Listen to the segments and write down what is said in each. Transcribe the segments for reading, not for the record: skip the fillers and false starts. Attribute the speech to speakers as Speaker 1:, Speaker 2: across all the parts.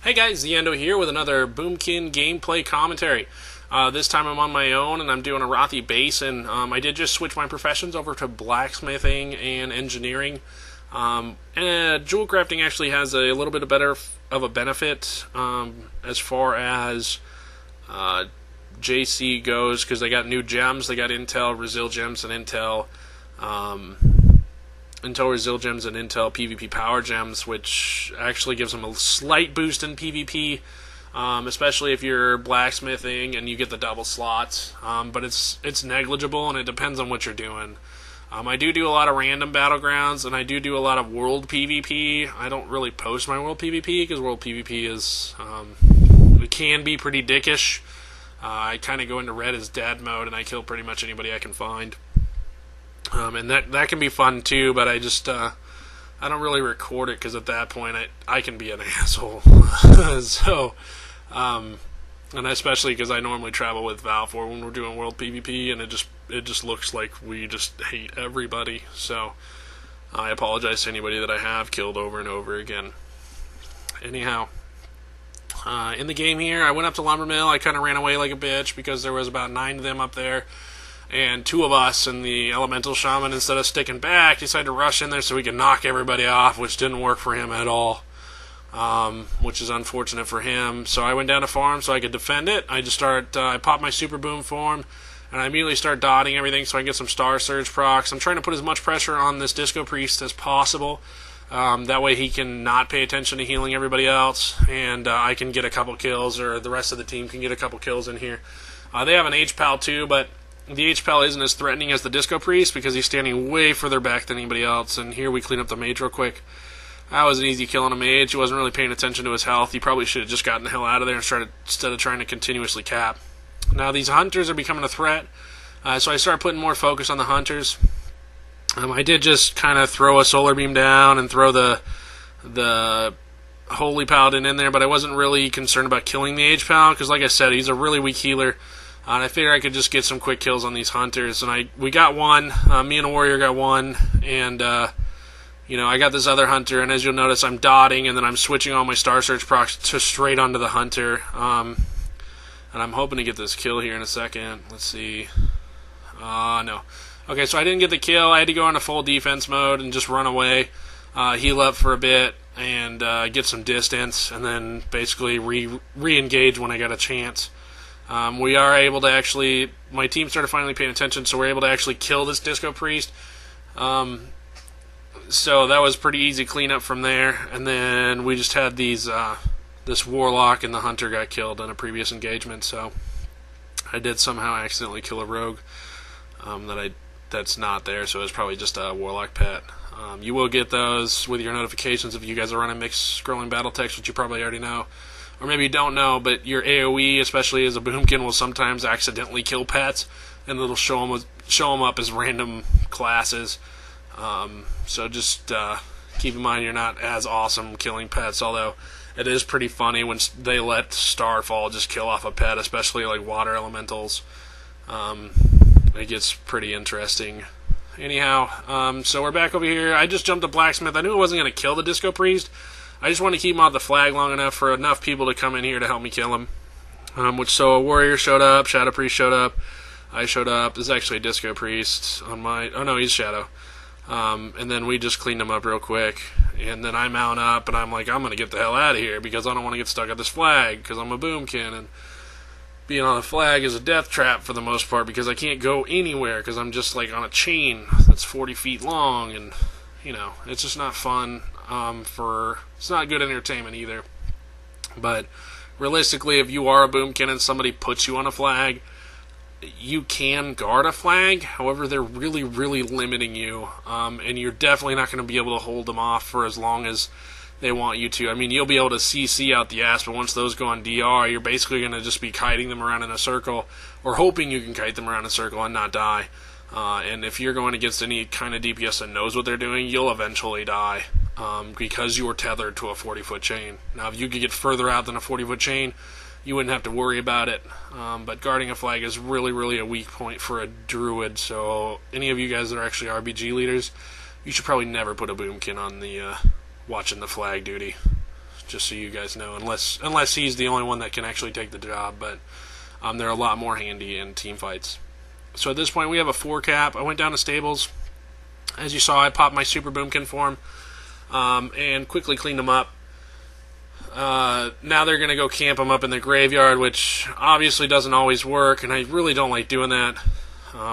Speaker 1: Hey guys, Ziando here with another Boomkin gameplay commentary. This time I'm on my own and I'm doing a Rothy Basin. I did just switch my professions over to blacksmithing and engineering. And jewel crafting actually has a little bit better of a benefit as far as JC goes, because they got new gems. They got Intel Resil gems and Intel Resil gems and Intel PvP Power gems, which actually gives them a slight boost in PvP, especially if you're blacksmithing and you get the double slots. But it's negligible, and it depends on what you're doing. I do a lot of random battlegrounds, and I do a lot of world PvP. I don't really post my world PvP because world PvP is it can be pretty dickish. I kind of go into red as dead mode, and I kill pretty much anybody I can find. And that can be fun too, but I don't really record it because at that point I can be an asshole. So, and especially because I normally travel with Valfor when we're doing world PvP, and it just looks like we just hate everybody. So I apologize to anybody that I have killed over and over again. Anyhow, in the game here, I went up to Lumber Mill. I kind of ran away like a bitch because there was about 9 of them up there. And 2 of us and the elemental shaman, instead of sticking back, decided to rush in there so we could knock everybody off, which didn't work for him at all, which is unfortunate for him. So I went down to farm so I could defend it. I popped my super boom form, and I immediately start dotting everything so I can get some star surge procs. I'm trying to put as much pressure on this disco priest as possible. That way he can not pay attention to healing everybody else, and I can get a couple kills, or the rest of the team can get a couple kills in here. They have an H-Pal too, but the H-Pal isn't as threatening as the Disco Priest because he's standing way further back than anybody else. And here we clean up the mage real quick. That was an easy kill on a mage. He wasn't really paying attention to his health. He probably should have just gotten the hell out of there instead of trying to continuously cap. Now these hunters are becoming a threat, so I started putting more focus on the hunters. I did just kind of throw a solar beam down and throw the Holy Paladin in there, but I wasn't really concerned about killing the H-Pal because, like I said, he's a really weak healer. And I figured I could just get some quick kills on these hunters, and we got one. Me and a warrior got one, and I got this other hunter. And as you'll notice, I'm dotting, and then I'm switching all my Star Search procs to straight onto the hunter. And I'm hoping to get this kill here in a second. Let's see. No. Okay, so I didn't get the kill. I had to go into full defense mode and just run away, heal up for a bit, and get some distance, and then basically re-engage when I got a chance. We are able to actually, my team started finally paying attention, so we're able to actually kill this Disco Priest. So that was pretty easy cleanup from there, and then we just had this Warlock and the Hunter got killed in a previous engagement, so I did somehow accidentally kill a Rogue that's not there, so it's probably just a Warlock pet. You will get those with your notifications if you guys are running mixed scrolling battle text, which you probably already know. Or maybe you don't know, but your AoE, especially as a Boomkin, will sometimes accidentally kill pets, and it'll show them up as random classes. So just keep in mind you're not as awesome killing pets, although it is pretty funny when they let Starfall just kill off a pet, especially like water elementals. It gets pretty interesting. Anyhow, so we're back over here. I just jumped to Blacksmith. I knew I wasn't going to kill the Disco Priest. I just wanted to keep him off the flag long enough for enough people to come in here to help me kill him. So a warrior showed up, Shadow Priest showed up, I showed up. This is actually a Disco Priest on my... Oh no, he's Shadow. And then we just cleaned him up real quick. And then I mount up, and I'm like, I'm going to get the hell out of here because I don't want to get stuck at this flag because I'm a Boomkin. And being on a flag is a death trap for the most part because I can't go anywhere because I'm just like on a chain that's 40 feet long, and it's just not fun. It's not good entertainment either. But realistically, if you are a Boomkin and somebody puts you on a flag, you can guard a flag. However, they're really, really limiting you, and you're definitely not going to be able to hold them off for as long as they want you to. I mean, you'll be able to CC out the ass, but once those go on DR, you're basically going to just be kiting them around in a circle, or hoping you can kite them around in a circle and not die. And if you're going against any kind of DPS that knows what they're doing, you'll eventually die because you're tethered to a 40-foot chain. Now, if you could get further out than a 40-foot chain, you wouldn't have to worry about it. But guarding a flag is really, really a weak point for a druid. So any of you guys that are actually RBG leaders, you should probably never put a Boomkin on the watching the flag duty. just so you guys know, unless he's the only one that can actually take the job, but they're a lot more handy in team fights. So at this point, we have a 4-cap. I went down to stables. As you saw, I popped my Super Boomkin for him and quickly cleaned him up. Now they're going to go camp him up in the graveyard, which obviously doesn't always work, and I really don't like doing that.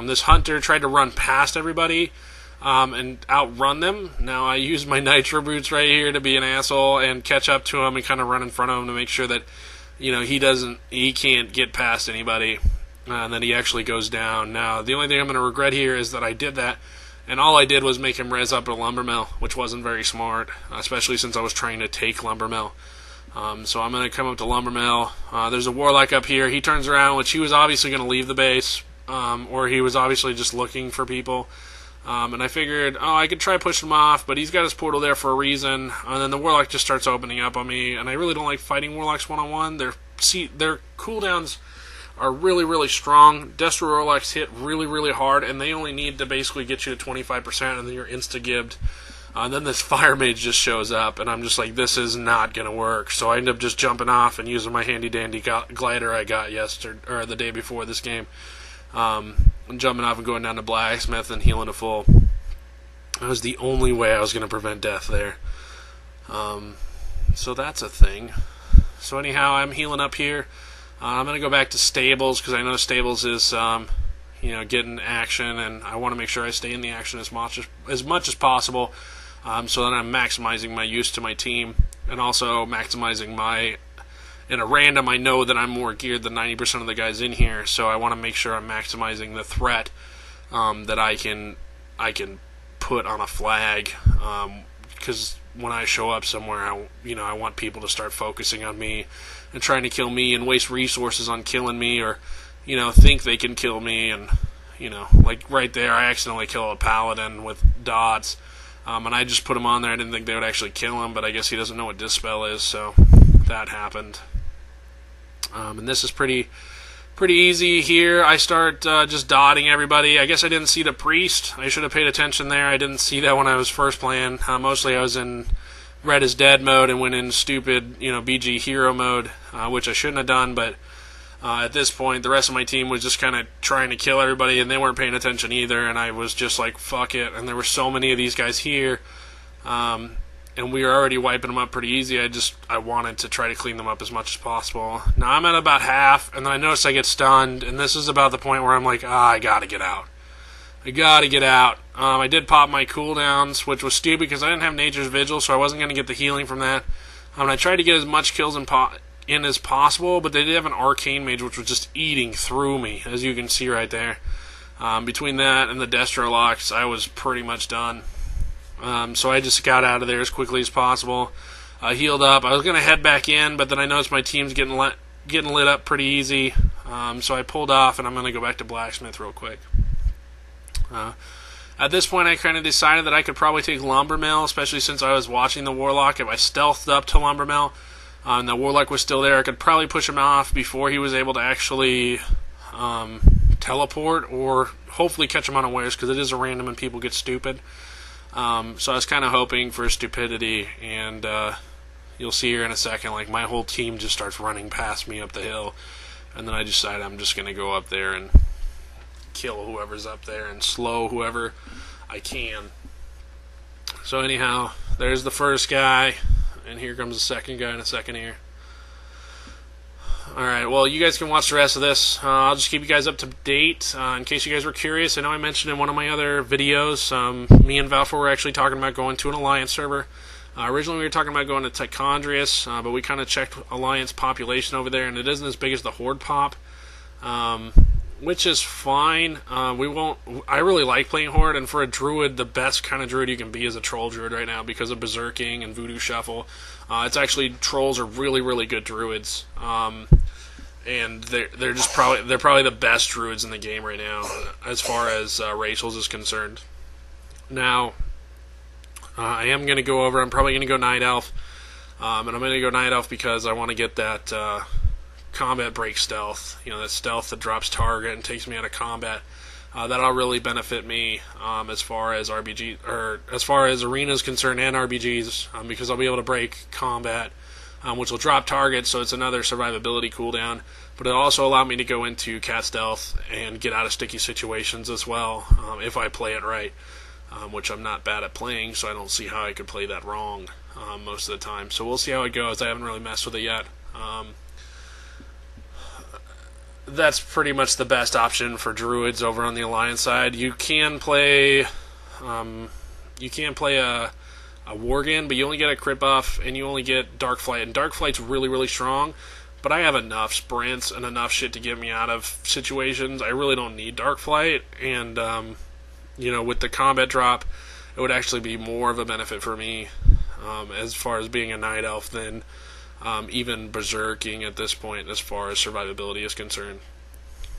Speaker 1: This hunter tried to run past everybody and outrun them. Now I use my nitro boots right here to be an asshole and catch up to him and kind of run in front of him to make sure that he can't get past anybody, and then he actually goes down. Now the only thing I'm going to regret here is that I did that, and all I did was make him res up a lumber mill, which wasn't very smart, especially since I was trying to take lumber mill. So I'm going to come up to lumber mill. There's a warlock up here. He turns around, which he was obviously going to leave the base, or he was obviously just looking for people. And I figured, I could try pushing him off, but he's got his portal there for a reason. And then the warlock just starts opening up on me, and I really don't like fighting warlocks one-on-one. Their cooldowns are really, really strong. Destro warlocks hit really, really hard, and they only need to basically get you to 25%, and then you're insta-gibbed. And then this fire mage just shows up, and I'm just like, this is not going to work. So I end up just jumping off and using my handy-dandy glider I got the day before this game. And jumping off and going down to blacksmith and healing a full. That was the only way I was going to prevent death there. So that's a thing. So anyhow, I'm healing up here. I'm going to go back to stables because I know stables is getting action, and I want to make sure I stay in the action as much as possible, so that I'm maximizing my use to my team and also maximizing my. In a random, I know that I'm more geared than 90% of the guys in here, so I want to make sure I'm maximizing the threat that I can put on a flag. Because when I show up somewhere, I want people to start focusing on me and trying to kill me and waste resources on killing me, or think they can kill me. And like right there, I accidentally kill a paladin with dots, and I just put him on there. I didn't think they would actually kill him, but I guess he doesn't know what dispel is, so that happened. And this is pretty easy here. I start just dotting everybody. I guess I didn't see the priest. I should have paid attention there. I didn't see that when I was first playing. Mostly I was in Red is Dead mode and went in stupid, BG hero mode, which I shouldn't have done. But at this point, the rest of my team was just kind of trying to kill everybody, and they weren't paying attention either. And I was just like, fuck it. And there were so many of these guys here. And we were already wiping them up pretty easy. I wanted to try to clean them up as much as possible. Now I'm at about half, and then I notice I get stunned, and this is about the point where I'm like, I gotta get out. I did pop my cooldowns, which was stupid because I didn't have Nature's Vigil, so I wasn't going to get the healing from that. I tried to get as much kills in as possible, but they did have an Arcane Mage, which was just eating through me, as you can see right there. Between that and the Destro locks, I was pretty much done. So I just got out of there as quickly as possible. Healed up. I was going to head back in, but then I noticed my team's getting lit up pretty easy. So I pulled off, and I'm going to go back to blacksmith real quick. At this point, I kind of decided that I could probably take lumber mill, especially since I was watching the warlock. If I stealthed up to lumber mill, and the warlock was still there, I could probably push him off before he was able to actually teleport, or hopefully catch him unawares, because it is a random and people get stupid. So I was kind of hoping for stupidity, and you'll see here in a second, like, my whole team just starts running past me up the hill, and then I decide I'm just going to go up there and kill whoever's up there and slow whoever I can. So anyhow, there's the first guy, and here comes the second guy in a second here. Alright, well, you guys can watch the rest of this. I'll just keep you guys up to date. In case you guys were curious, I know I mentioned in one of my other videos, me and Valfor were actually talking about going to an Alliance server. Originally we were talking about going to Tichondrius, but we kind of checked Alliance population over there, and it isn't as big as the Horde pop, which is fine. I really like playing Horde, and for a Druid, the best kind of Druid you can be is a Troll Druid right now because of Berserking and Voodoo Shuffle. It's actually, Trolls are really, really good Druids. And they're probably the best Druids in the game right now, as far as racials is concerned. Now, I am going to go over, I'm probably going to go Night Elf, and I'm going to go Night Elf because I want to get that combat break stealth, that stealth that drops target and takes me out of combat. That'll really benefit me as far as RPG, or as far as arena is concerned and RBGs, because I'll be able to break combat which will drop targets, so it's another survivability cooldown. But it'll also allow me to go into cat stealth and get out of sticky situations as well, if I play it right, which I'm not bad at playing, so I don't see how I could play that wrong most of the time. So we'll see how it goes. I haven't really messed with it yet. That's pretty much the best option for druids over on the alliance side. You can play a Worgen, but you only get a crit buff, and you only get Dark Flight, and Dark Flight's really, really strong, but I have enough sprints and enough shit to get me out of situations. I really don't need Dark Flight, and, with the combat drop, it would actually be more of a benefit for me, as far as being a Night Elf than even berserking at this point as far as survivability is concerned.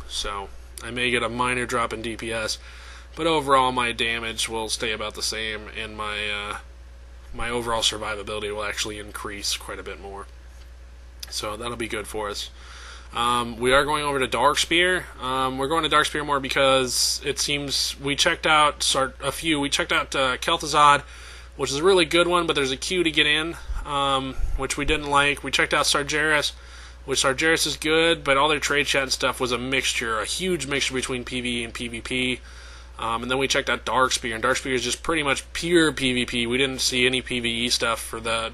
Speaker 1: So, I may get a minor drop in DPS, but overall my damage will stay about the same, and my overall survivability will actually increase quite a bit more. So that'll be good for us. We are going over to Darkspear. We're going to Darkspear more because it seems we checked out Kel'Thuzad, which is a really good one, but there's a queue to get in, which we didn't like. We checked out Sargeras, which Sargeras is good, but all their trade chat and stuff was a huge mixture between PvE and PvP. And then we checked out Darkspear, and Darkspear is just pretty much pure PvP. We didn't see any PvE stuff for the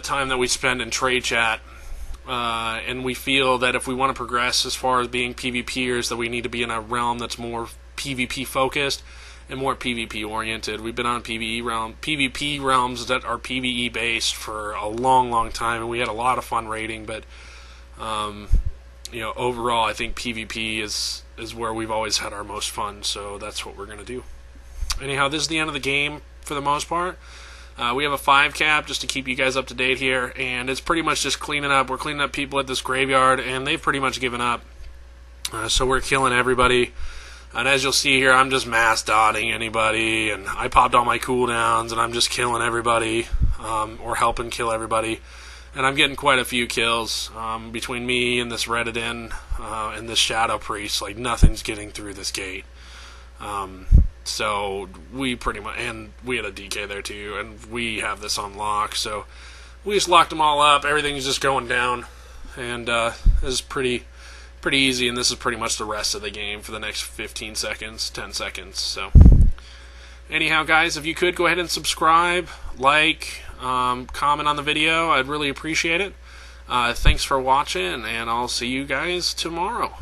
Speaker 1: time that we spend in trade chat. And we feel that if we want to progress as far as being PvPers, that we need to be in a realm that's more PvP focused and more PvP oriented. We've been on PvP realms that are PvE based for a long, long time, and we had a lot of fun raiding. But overall, I think PvP is where we've always had our most fun. So that's what we're gonna do. Anyhow, this is the end of the game for the most part. We have a 5 cap just to keep you guys up to date here, and it's pretty much just cleaning up. We're cleaning up people at this graveyard, and they've pretty much given up. So we're killing everybody. And as you'll see here, I'm just mass dotting anybody, and I popped all my cooldowns, and I'm just killing everybody, or helping kill everybody. And I'm getting quite a few kills between me and this Redidin and this Shadow Priest. Like, nothing's getting through this gate. So we pretty much, and we had a DK there too, and we have this on lock. So we just locked them all up. Everything's just going down, and this is pretty easy. And this is pretty much the rest of the game for the next 15 seconds, 10 seconds. So anyhow, guys, if you could go ahead and subscribe, like, comment on the video, I'd really appreciate it. Thanks for watching, and I'll see you guys tomorrow.